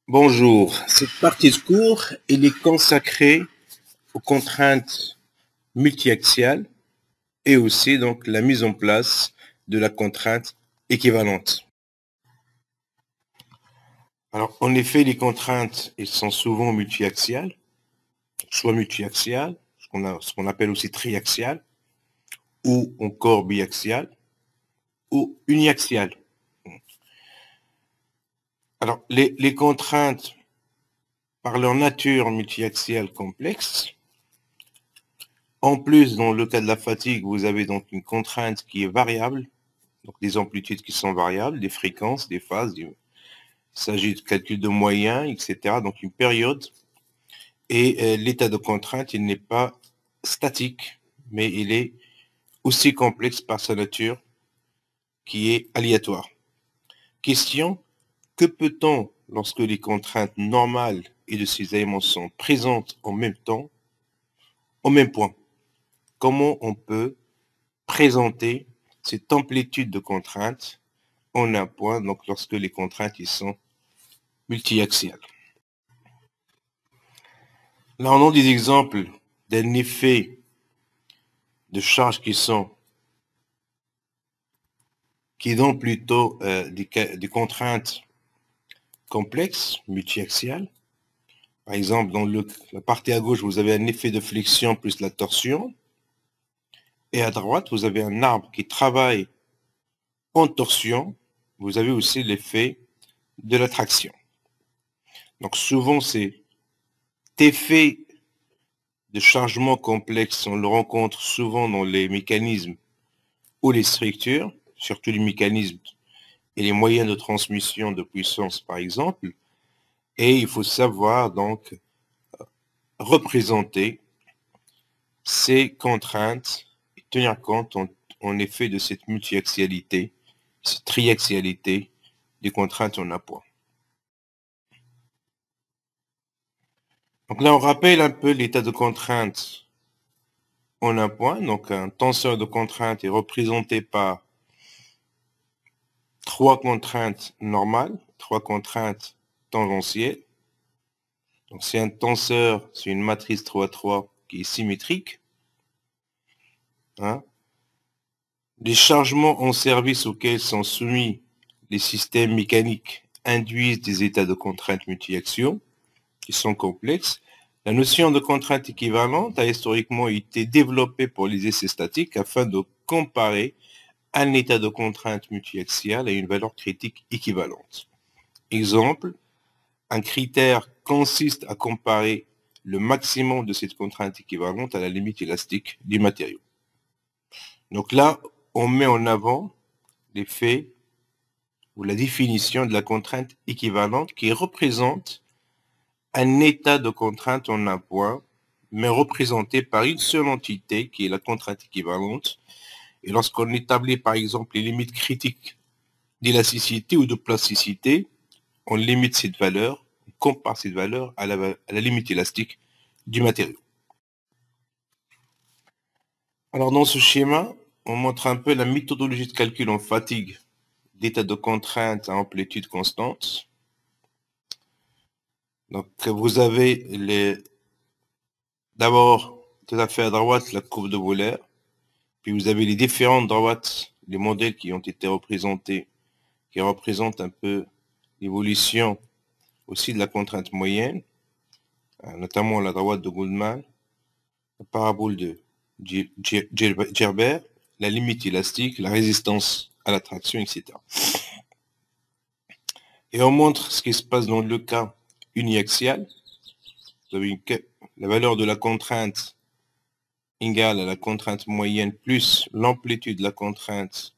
Bonjour, cette partie de cours elle est consacrée aux contraintes multiaxiales et aussi donc la mise en place de la contrainte équivalente. Alors en effet, les contraintes elles sont souvent multiaxiales, soit multiaxiales, ce qu'on appelle aussi triaxiales, ou encore biaxiales, ou uniaxiales. Alors les contraintes, par leur nature multiaxiale complexe, en plus, dans le cas de la fatigue, vous avez donc une contrainte qui est variable, donc des amplitudes qui sont variables, des fréquences, des phases. Il s'agit de calcul de moyens, etc. Donc une période. Et l'état de contrainte, il n'est pas statique, mais il est aussi complexe par sa nature qui est aléatoire. Question, que peut-on lorsque les contraintes normales et de ces éléments sont présentes en même temps, au même point? Comment on peut présenter cette amplitude de contraintes en un point, donc lorsque les contraintes ils sont multiaxiales. Là, on a des exemples d'un effet de charge qui donnent plutôt des contraintes complexes, multiaxiales. Par exemple, dans la partie à gauche, vous avez un effet de flexion plus la torsion. Et à droite, vous avez un arbre qui travaille en torsion. Vous avez aussi l'effet de la traction. Donc souvent, cet effet de chargement complexe, on le rencontre souvent dans les mécanismes ou les structures, surtout les mécanismes et les moyens de transmission de puissance, par exemple. Et il faut savoir donc représenter ces contraintes et tenir compte en effet de cette multiaxialité, cette triaxialité des contraintes en appoint. Donc là, on rappelle un peu l'état de contrainte en appoint. Donc un tenseur de contrainte est représenté par trois contraintes normales, trois contraintes tangentielles. Donc c'est un tenseur, c'est une matrice 3-3 qui est symétrique. Hein. Les chargements en service auxquels sont soumis les systèmes mécaniques induisent des états de contrainte multiaxiaux qui sont complexes. La notion de contrainte équivalente a historiquement été développée pour les essais statiques afin de comparer un état de contrainte multiaxiale à une valeur critique équivalente. Exemple, un critère consiste à comparer le maximum de cette contrainte équivalente à la limite élastique du matériau. Donc là, on met en avant l'effet ou la définition de la contrainte équivalente qui représente un état de contrainte en un point, mais représenté par une seule entité qui est la contrainte équivalente. Et lorsqu'on établit par exemple les limites critiques d'élasticité ou de plasticité, on limite cette valeur, on compare cette valeur à la limite élastique du matériau. Alors dans ce schéma, on montre un peu la méthodologie de calcul en fatigue d'état de contrainte à amplitude constante. Donc vous avez d'abord tout à fait à droite la courbe de Wöhler, puis vous avez les différentes droites, les modèles qui ont été représentés, qui représentent un peu l'évolution aussi de la contrainte moyenne, notamment la droite de Goldman, la parabole de Gerber, la limite élastique, la résistance à la traction, etc. Et on montre ce qui se passe dans le cas uniaxial. Vous avez la valeur de la contrainte égale à la contrainte moyenne plus l'amplitude de la contrainte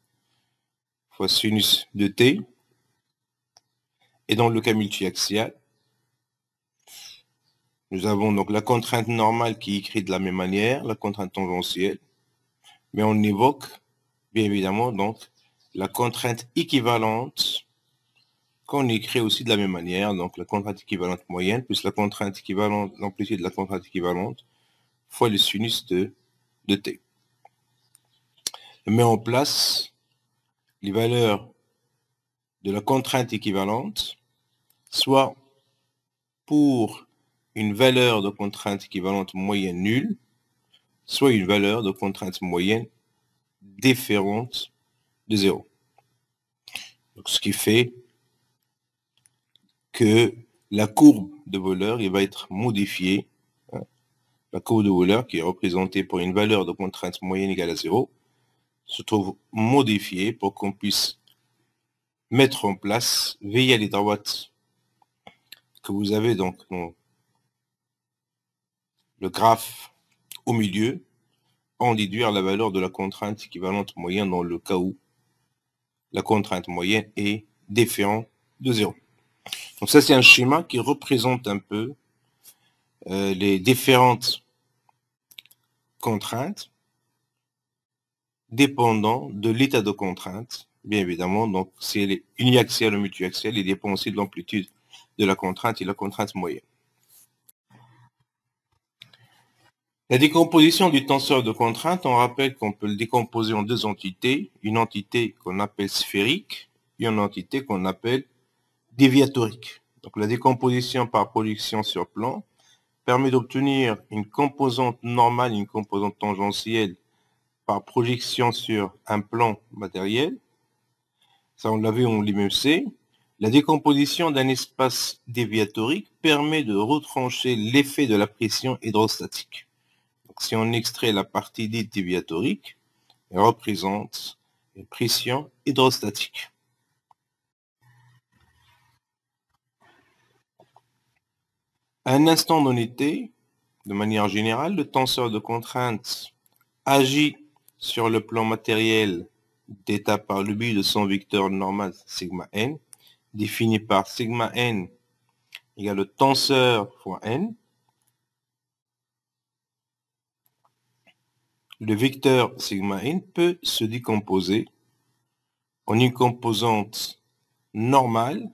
fois sinus de t. Et dans le cas multiaxial, nous avons donc la contrainte normale qui est écrite de la même manière, la contrainte tangentielle, mais on évoque bien évidemment donc la contrainte équivalente qu'on écrit aussi de la même manière, donc la contrainte équivalente moyenne plus la contrainte équivalente, l'amplitude de la contrainte équivalente fois le sinus de t. On met en place les valeurs de la contrainte équivalente, soit pour une valeur de contrainte équivalente moyenne nulle, soit une valeur de contrainte moyenne différente de 0. Donc, ce qui fait que la courbe de Wöhler va être modifiée. La courbe de Wöhler, qui est représentée par une valeur de contrainte moyenne égale à 0, se trouve modifiée pour qu'on puisse mettre en place, via les droites que vous avez donc dans le graphe au milieu, en déduire la valeur de la contrainte équivalente moyenne dans le cas où la contrainte moyenne est différente de 0. Donc ça, c'est un schéma qui représente un peu les différentes contraintes dépendant de l'état de contrainte, bien évidemment. Donc, si elle est uniaxiale ou multiaxiale, il dépend aussi de l'amplitude de la contrainte et la contrainte moyenne. La décomposition du tenseur de contrainte, on rappelle qu'on peut le décomposer en deux entités, une entité qu'on appelle sphérique et une entité qu'on appelle déviatorique. Donc, la décomposition par projection sur plan permet d'obtenir une composante normale, une composante tangentielle par projection sur un plan matériel. Ça, on l'a vu en l'IMC. La décomposition d'un espace déviatorique permet de retrancher l'effet de la pression hydrostatique. Donc, si on extrait la partie dite déviatorique, elle représente une pression hydrostatique. À un instant donné T, de manière générale, le tenseur de contrainte agit sur le plan matériel θ par le biais de son vecteur normal sigma n, défini par sigma n égale le tenseur fois n. Le vecteur sigma n peut se décomposer en une composante normale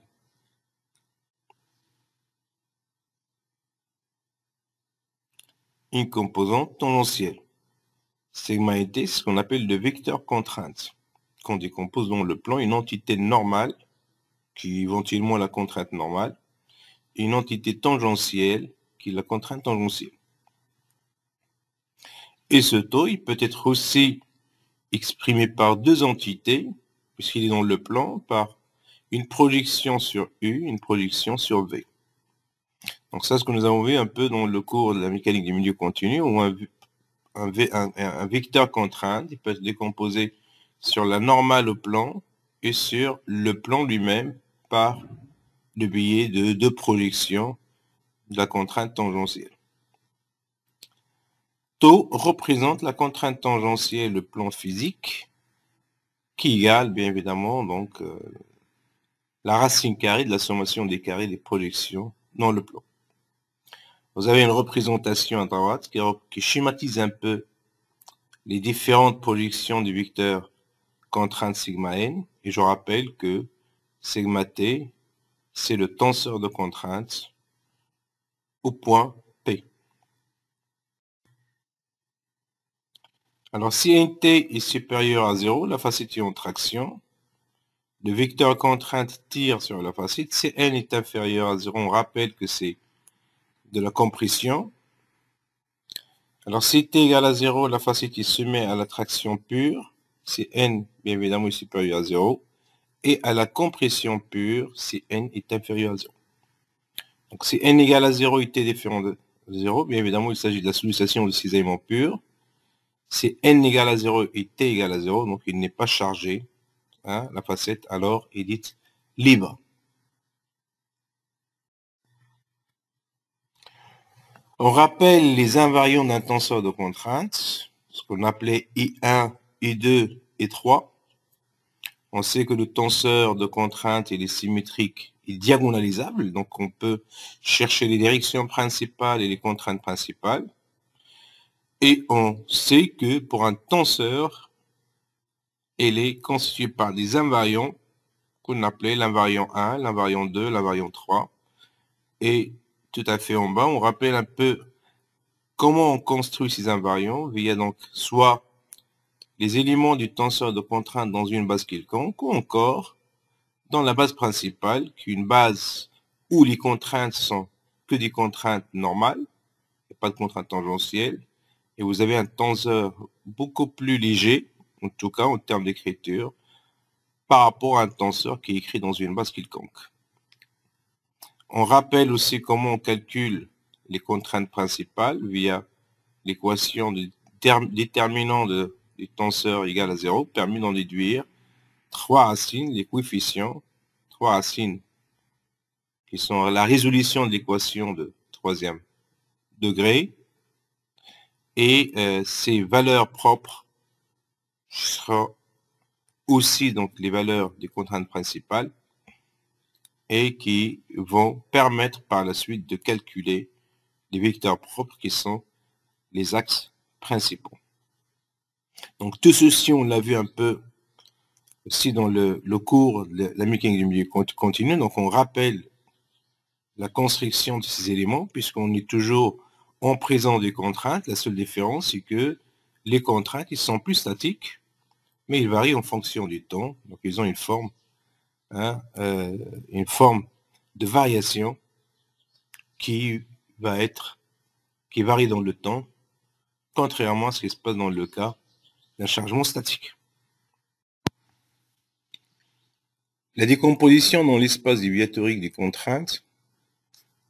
une composante tangentielle. Sigma nt, c'est ce qu'on appelle le vecteur contrainte, qu'on décompose dans le plan une entité normale, qui est éventuellement la contrainte normale, et une entité tangentielle, qui est la contrainte tangentielle. Et ce taux, il peut être aussi exprimé par deux entités, puisqu'il est dans le plan, par une projection sur U, une projection sur V. Donc ça, c'est ce que nous avons vu un peu dans le cours de la mécanique des milieux continus, où un vecteur contrainte, il peut se décomposer sur la normale au plan et sur le plan lui-même par le biais de deux projections de la contrainte tangentielle. Tau représente la contrainte tangentielle, le plan physique, qui égale bien évidemment donc la racine carrée de la sommation des carrés des projections dans le plan. Vous avez une représentation à droite qui schématise un peu les différentes projections du vecteur contrainte sigma n, et je rappelle que sigma t, c'est le tenseur de contrainte au point P. Alors, si nt est supérieur à 0, la facette est en traction. Le vecteur contrainte tire sur la facette. Si n est inférieur à 0, on rappelle que c'est de la compression. Alors, si t égale à 0, la facette est soumise à la traction pure. Si n, bien évidemment, est supérieur à 0. Et à la compression pure, si n est inférieur à 0. Donc, si n égale à 0 et t différent de 0, bien évidemment, il s'agit de la sollicitation de cisaillement pur. Si n égale à 0 et t égale à 0, donc il n'est pas chargé, hein, la facette alors est dite libre. On rappelle les invariants d'un tenseur de contrainte, ce qu'on appelait I1, I2 et 3. On sait que le tenseur de contrainte il est symétrique et diagonalisable, donc on peut chercher les directions principales et les contraintes principales. Et on sait que pour un tenseur, elle est constituée par des invariants qu'on appelait l'invariant 1, l'invariant 2, l'invariant 3. Et tout à fait en bas, on rappelle un peu comment on construit ces invariants via donc soit les éléments du tenseur de contrainte dans une base quelconque ou encore dans la base principale, qui est une base où les contraintes sont que des contraintes normales, pas de contraintes tangentielles, et vous avez un tenseur beaucoup plus léger, en tout cas en termes d'écriture, par rapport à un tenseur qui est écrit dans une base quelconque. On rappelle aussi comment on calcule les contraintes principales via l'équation du déterminant du tenseur égal à 0, permis d'en déduire 3 racines, les coefficients, 3 racines qui sont la résolution de l'équation de troisième degré, et ces valeurs propres seront aussi donc les valeurs des contraintes principales et qui vont permettre par la suite de calculer les vecteurs propres qui sont les axes principaux. Donc tout ceci, on l'a vu un peu aussi dans le cours de la mécanique du milieu continu. Donc on rappelle la construction de ces éléments puisqu'on est toujours en présence des contraintes. La seule différence, c'est que les contraintes, ils sont plus statiques, mais ils varient en fonction du temps. Donc ils ont une forme de variation qui varie dans le temps, contrairement à ce qui se passe dans le cas d'un chargement statique. La décomposition dans l'espace déviatorique des contraintes.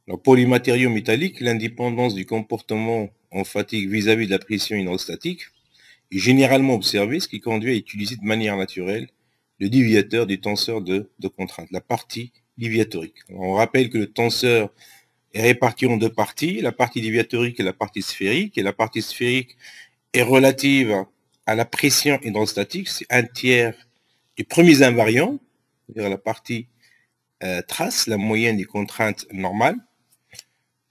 Alors pour les matériaux métalliques, l'indépendance du comportement en fatigue vis-à-vis de la pression hydrostatique est généralement observée, ce qui conduit à utiliser de manière naturelle le déviateur du tenseur de contrainte, la partie déviatorique. Alors on rappelle que le tenseur est réparti en deux parties, la partie déviatorique et la partie sphérique, et la partie sphérique est relative à la pression hydrostatique, c'est un tiers des premiers invariants, c'est-à-dire la partie trace, la moyenne des contraintes normales.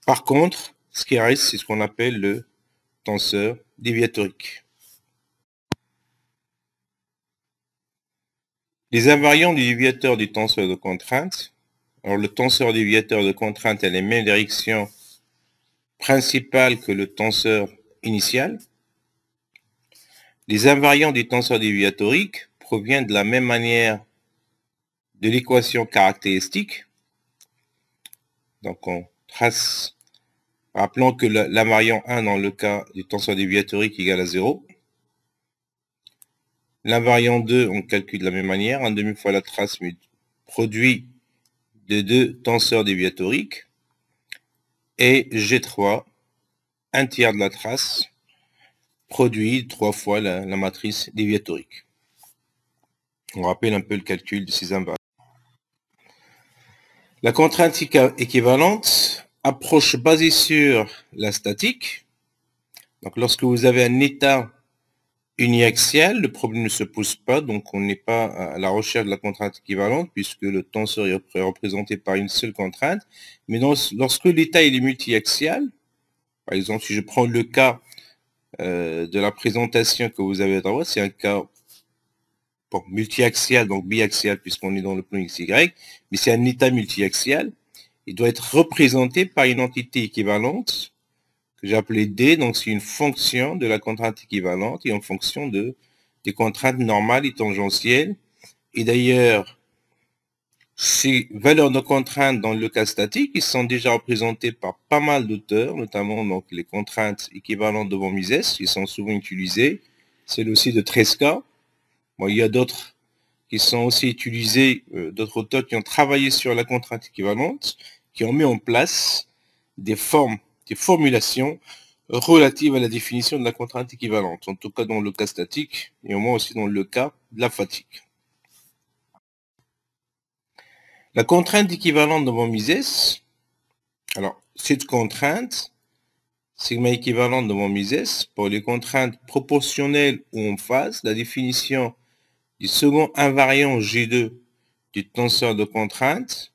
Par contre, ce qui reste, c'est ce qu'on appelle le tenseur déviatorique. Les invariants du déviateur du tenseur de contrainte. Alors le tenseur déviateur de contrainte a les mêmes directions principales que le tenseur initial. Les invariants du tenseur déviatorique proviennent de la même manière de l'équation caractéristique. Donc on trace, rappelons que l'invariant 1 dans le cas du tenseur déviatorique égale à 0. L'invariant 2, on calcule de la même manière, 1 demi fois la trace produit de deux tenseurs déviatoriques, et G3, un tiers de la trace, produit 3 fois la matrice déviatorique. On rappelle un peu le calcul de ces invariants. La contrainte équivalente, approche basée sur la statique. Donc lorsque vous avez un état uniaxial, le problème ne se pose pas, donc on n'est pas à la recherche de la contrainte équivalente puisque le tenseur est représenté par une seule contrainte. Mais lorsque l'état est multiaxial, par exemple si je prends le cas de la présentation que vous avez à droite, c'est un cas multiaxial, donc biaxial puisqu'on est dans le plan XY, mais c'est un état multiaxial. Il doit être représenté par une entité équivalente que j'ai appelé D, donc c'est une fonction de la contrainte équivalente et en fonction des contraintes normales et tangentielles. Et d'ailleurs, ces valeurs de contraintes dans le cas statique, ils sont déjà représentées par pas mal d'auteurs, notamment donc les contraintes équivalentes de von Mises, qui sont souvent utilisées, celle aussi de Tresca. Bon, il y a d'autres qui sont aussi utilisés, d'autres auteurs qui ont travaillé sur la contrainte équivalente, qui ont mis en place des formulations relatives à la définition de la contrainte équivalente, en tout cas dans le cas statique, et au moins aussi dans le cas de la fatigue. La contrainte équivalente de von Mises, alors cette contrainte, sigma équivalente de von Mises, pour les contraintes proportionnelles ou en phase, la définition du second invariant G2 du tenseur de contrainte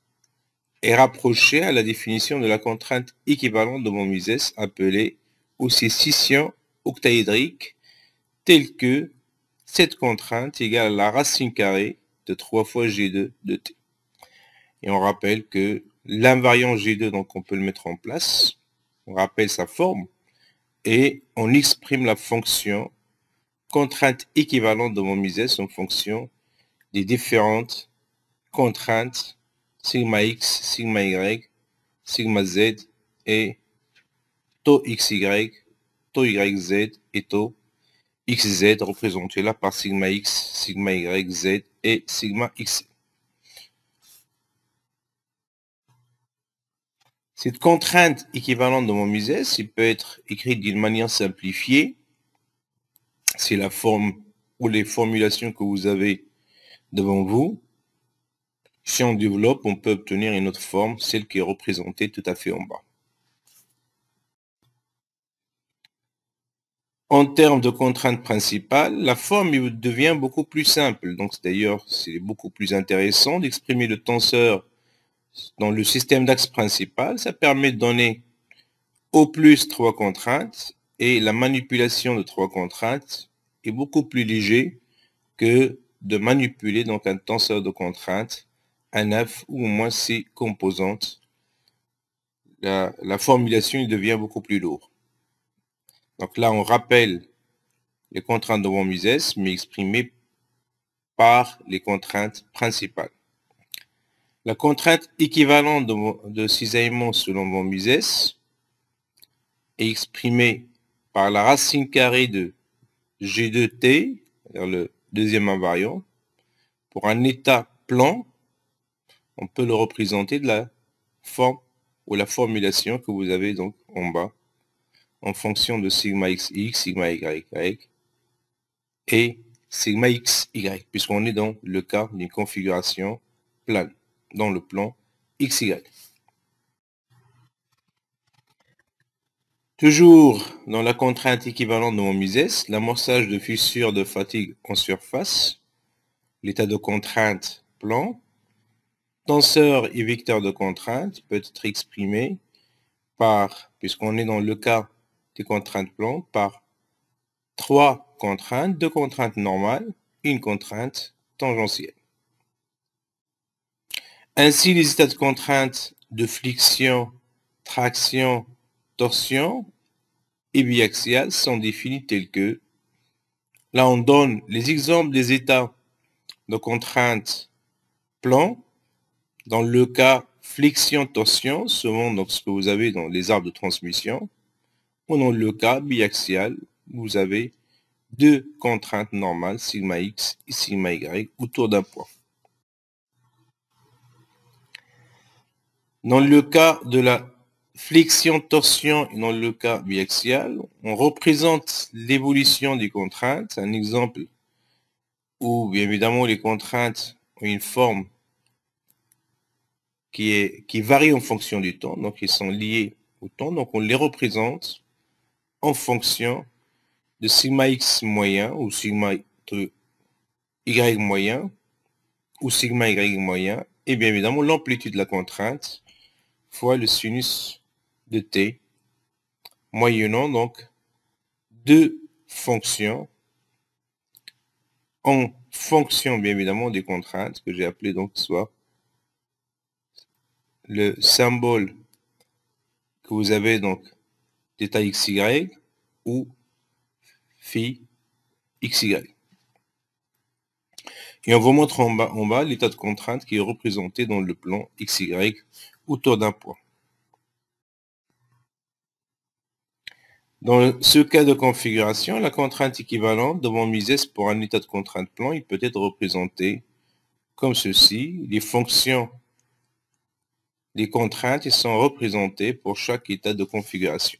est rapprochée à la définition de la contrainte équivalente de von Mises appelée aussi scission octaédrique, telle que cette contrainte égale à la racine carrée de 3 fois G2 de T. Et on rappelle que l'invariant G2, donc on peut le mettre en place, on rappelle sa forme, et on exprime la fonction contrainte équivalente de von Mises en fonction des différentes contraintes sigma x, sigma y, sigma z et taux XY, taux YZ et taux XZ représentés là par sigma X, sigma Y, Z et sigma X. Cette contrainte équivalente de mon Mises, il peut être écrite d'une manière simplifiée. C'est la forme ou les formulations que vous avez devant vous. Si on développe, on peut obtenir une autre forme, celle qui est représentée tout à fait en bas. En termes de contrainte principale, la forme devient beaucoup plus simple. Donc d'ailleurs, c'est beaucoup plus intéressant d'exprimer le tenseur dans le système d'axe principal. Ça permet de donner au plus 3 contraintes et la manipulation de 3 contraintes est beaucoup plus léger que de manipuler donc un tenseur de contraintes à 9 ou au moins 6 composantes. La formulation devient beaucoup plus lourde. Donc là, on rappelle les contraintes de von Mises, mais exprimées par les contraintes principales. La contrainte équivalente de cisaillement selon von Mises est exprimée par la racine carrée de G2T, c'est-à-dire le deuxième invariant. Pour un état plan, on peut le représenter de la forme ou la formulation que vous avez donc en bas, en fonction de sigma xx, sigma yy et sigma xy, puisqu'on est dans le cas d'une configuration plane, dans le plan xy. Toujours dans la contrainte équivalente de von Mises, l'amorçage de fissures de fatigue en surface, l'état de contrainte plan, tenseur et vecteur de contrainte peut être exprimé par, puisqu'on est dans le cas des contraintes plan, par 3 contraintes, 2 contraintes normales, une contrainte tangentielle. Ainsi, les états de contrainte de flexion, traction, torsion et biaxiale sont définis tels que, là on donne les exemples des états de contrainte plan, dans le cas flexion-torsion, selon donc ce que vous avez dans les arbres de transmission, ou dans le cas biaxial, vous avez 2 contraintes normales, sigma x et sigma y, autour d'un point. Dans le cas de la flexion-torsion et dans le cas biaxial, on représente l'évolution des contraintes. Un exemple où, bien évidemment, les contraintes ont une forme qui varie en fonction du temps, donc ils sont liés au temps, donc on les représente en fonction de sigma x moyen ou sigma y moyen ou sigma y moyen, et bien évidemment l'amplitude de la contrainte fois le sinus de t, moyennant donc 2 fonctions en fonction bien évidemment des contraintes que j'ai appelées donc soit le symbole que vous avez donc d'état xy ou phi xy. Et on vous montre en bas l'état de contrainte qui est représenté dans le plan xy autour d'un point. Dans ce cas de configuration, la contrainte équivalente de von Mises pour un état de contrainte plan, il peut être représenté comme ceci. Les fonctions des contraintes sont représentées pour chaque état de configuration.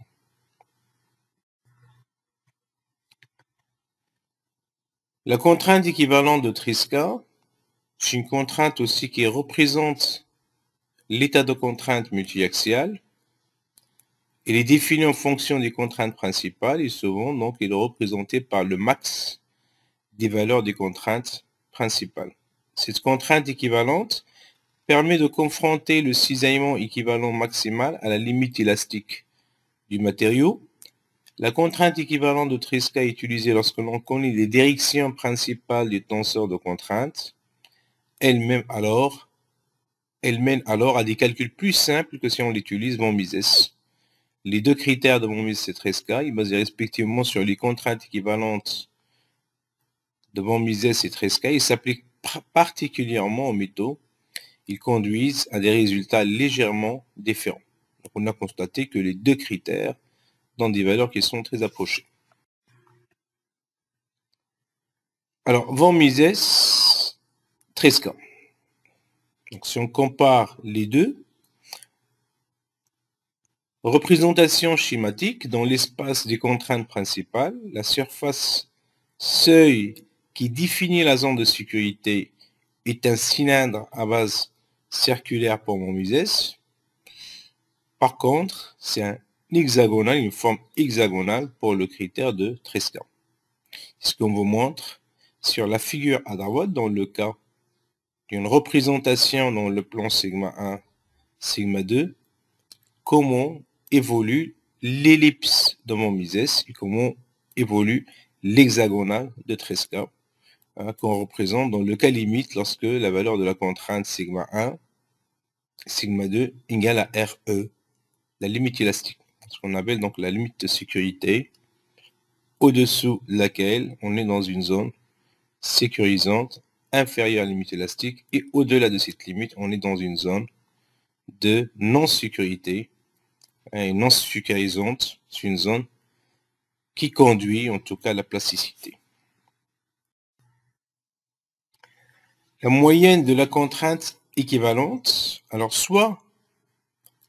La contrainte équivalente de Triska, c'est une contrainte aussi qui représente l'état de contrainte multiaxiale. Elle est définie en fonction des contraintes principales et souvent donc elle est représentée par le max des valeurs des contraintes principales. Cette contrainte équivalente permet de confronter le cisaillement équivalent maximal à la limite élastique du matériau. La contrainte équivalente de Triska est utilisée lorsque l'on connaît les directions principales du tenseur de contrainte. Elle mène alors à des calculs plus simples que si on l'utilise von Mises. Les deux critères de von Mises et Triska, ils basent respectivement sur les contraintes équivalentes de von Mises et Triska. Ils s'appliquent particulièrement aux métaux. Ils conduisent à des résultats légèrement différents. Donc, on a constaté que les deux critères donnent des valeurs qui sont très approchées. Alors, von Mises, Tresca. Donc, si on compare les deux, représentation schématique dans l'espace des contraintes principales, la surface seuil qui définit la zone de sécurité est un cylindre à base circulaire pour von Mises. Par contre, c'est un hexagonal, une forme hexagonale pour le critère de Tresca. C'est ce qu'on vous montre sur la figure à droite dans le cas d'une représentation dans le plan sigma 1, sigma 2, comment évolue l'ellipse de von Mises et comment évolue l'hexagonal de Tresca, qu'on représente dans le cas limite lorsque la valeur de la contrainte sigma 1, sigma 2 égale à RE, la limite élastique, ce qu'on appelle donc la limite de sécurité, au-dessous de laquelle on est dans une zone sécurisante inférieure à la limite élastique, et au-delà de cette limite, on est dans une zone de non-sécurité, et non sécurisante, c'est une zone qui conduit en tout cas à la plasticité. La moyenne de la contrainte équivalente, alors soit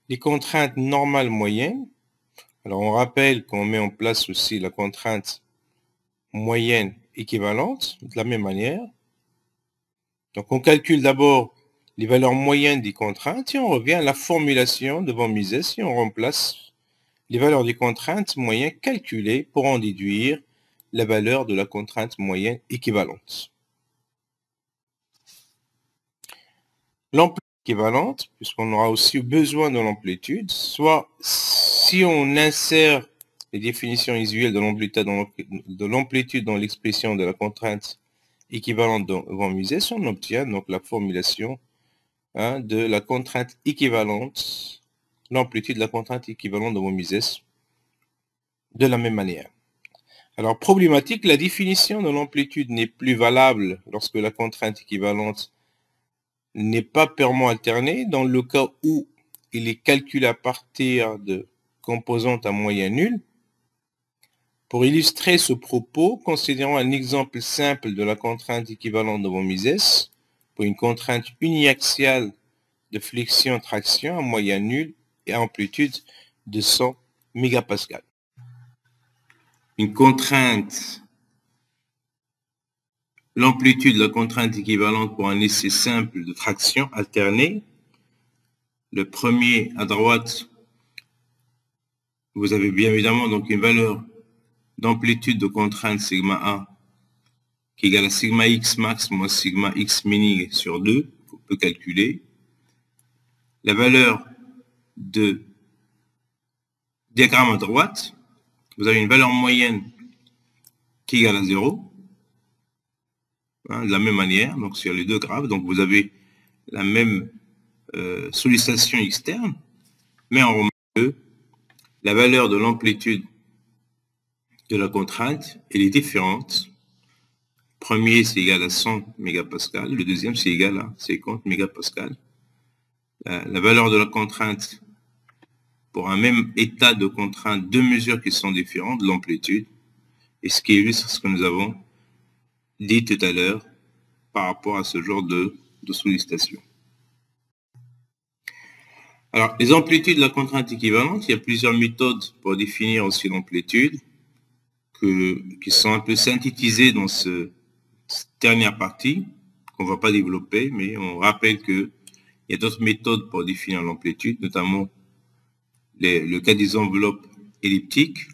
les contraintes normales moyennes, alors on rappelle qu'on met en place aussi la contrainte moyenne équivalente de la même manière. Donc on calcule d'abord les valeurs moyennes des contraintes et on revient à la formulation de von Mises et on remplace les valeurs des contraintes moyennes calculées pour en déduire la valeur de la contrainte moyenne équivalente. L'amplitude équivalente, puisqu'on aura aussi besoin de l'amplitude, soit si on insère les définitions usuelles de l'amplitude dans l'expression de la contrainte équivalente de von Mises, on obtient donc la formulation de la contrainte équivalente, l'amplitude de la contrainte équivalente de von Mises, de la même manière. Alors, problématique, la définition de l'amplitude n'est plus valable lorsque la contrainte équivalente n'est pas pairement alternée, dans le cas où il est calculé à partir de composantes à moyen nul. Pour illustrer ce propos, considérons un exemple simple de la contrainte équivalente de von Mises pour une contrainte uniaxiale de flexion-traction à moyen nul et à amplitude de 100 mégapascales. Une contrainte, l'amplitude de la contrainte équivalente pour un essai simple de traction alternée. Le premier à droite, vous avez bien évidemment donc une valeur d'amplitude de contrainte sigma 1 qui est égale à sigma x max moins sigma x mini sur 2, qu'on peut calculer. La valeur de diagramme à droite, vous avez une valeur moyenne qui est égale à 0, de la même manière, donc sur les deux graphes, donc vous avez la même sollicitation externe, mais on remarque que la valeur de l'amplitude de la contrainte, elle est différente. Le premier, c'est égal à 100 mégapascales, le deuxième, c'est égal à 50 mégapascales. La valeur de la contrainte, pour un même état de contrainte, deux mesures qui sont différentes de l'amplitude, et ce qui illustre ce que nous avons dit tout à l'heure par rapport à ce genre de sollicitation. Alors, les amplitudes de la contrainte équivalente, il y a plusieurs méthodes pour définir aussi l'amplitude, qui sont un peu synthétisées dans cette dernière partie, qu'on ne va pas développer, mais on rappelle qu'il y a d'autres méthodes pour définir l'amplitude, notamment le cas des enveloppes elliptiques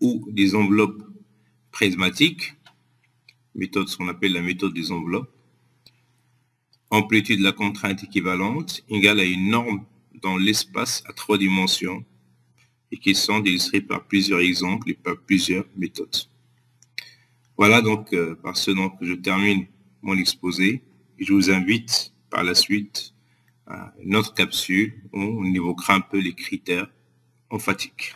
ou des enveloppes prismatiques, ce qu'on appelle la méthode des enveloppes. Amplitude de la contrainte équivalente égale à une norme dans l'espace à 3 dimensions et qui sont illustrées par plusieurs exemples et par plusieurs méthodes. Voilà donc par ce que je termine mon exposé et je vous invite par la suite à une autre capsule où on évoquera un peu les critères emphatiques.